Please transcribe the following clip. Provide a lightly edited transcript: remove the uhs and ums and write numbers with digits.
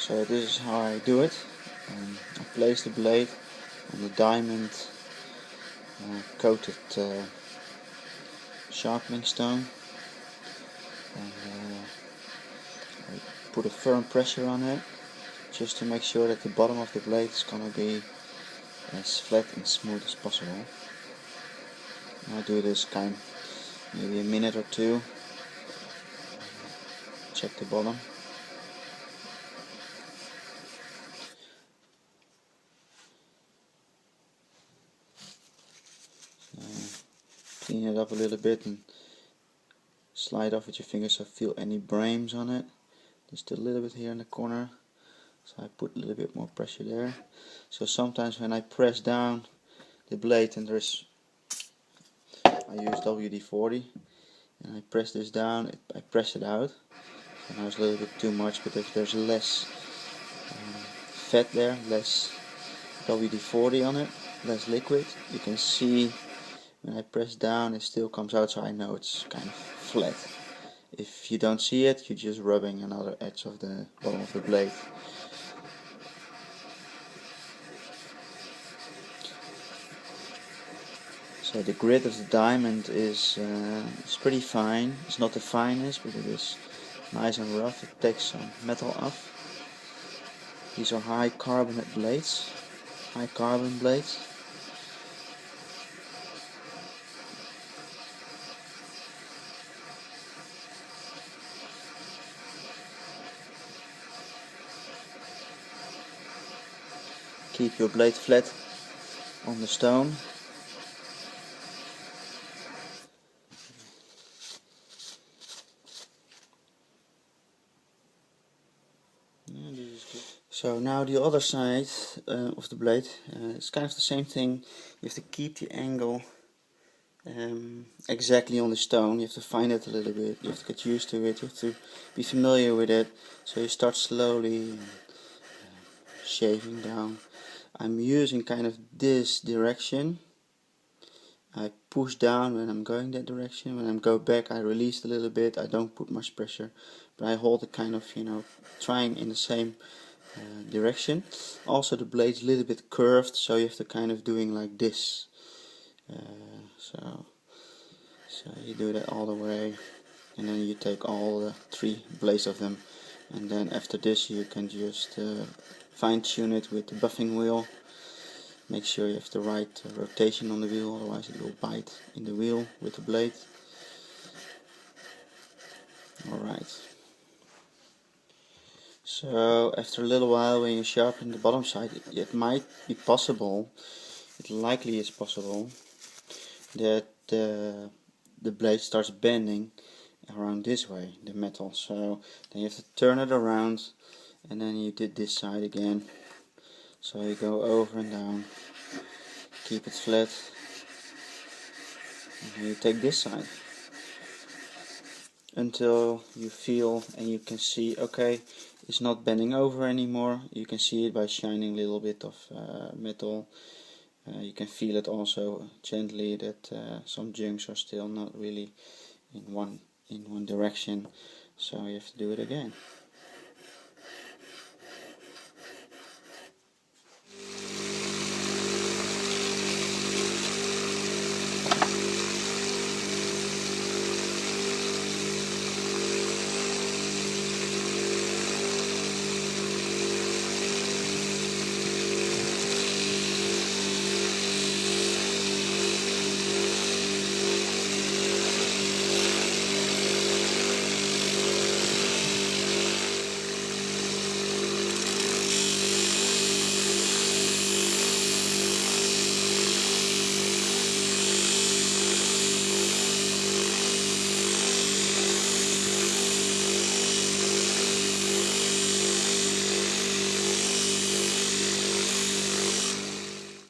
So this is how I do it. I place the blade on the diamond coated sharpening stone, and I put a firm pressure on it just to make sure that the bottom of the blade is gonna be as flat and smooth as possible. And I do this maybe a minute or two. Check the bottom. Clean it up a little bit and slide off with your fingers so feel any brames on it. Just a little bit here in the corner, so I put a little bit more pressure there. So sometimes when I press down the blade and I use WD-40 and I press this down, I press it out. So now it's a little bit too much, but if there's less fat there, less WD-40 on it, less liquid, you can see when I press down it still comes out, so I know it's kind of flat. If you don't see it, you're just rubbing another edge of the bottom of the blade. So the grit of the diamond is pretty fine. It's not the finest, but it is nice and rough. It takes some metal off. These are high carbonate blades, high carbon blades. Keep your blade flat on the stone. So now the other side of the blade, it's kind of the same thing. You have to keep the angle exactly on the stone. You have to find it a little bit, you have to get used to it, you have to be familiar with it. So you start slowly shaving down. I'm using kind of this direction. I push down when I'm going that direction. When I go back I release a little bit. I don't put much pressure, but I hold it kind of, trying in the same direction. Also the blade's a little bit curved, so you have to kind of doing like this. So you do that all the way, and then you take all the 3 blades of them, and then after this you can just fine tune it with the buffing wheel. Make sure you have the right rotation on the wheel, otherwise it will bite in the wheel with the blade. Alright. So after a little while, when you sharpen the bottom side, it might be possible, it likely is possible, that the blade starts bending around this way, the metal. So then you have to turn it around, and then you did this side again. So you go over and down, keep it flat, and then you take this side until you feel and you can see, okay, it's not bending over anymore. You can see it by shining a little bit of metal. You can feel it also gently that some junks are still not really in one direction, so you have to do it again.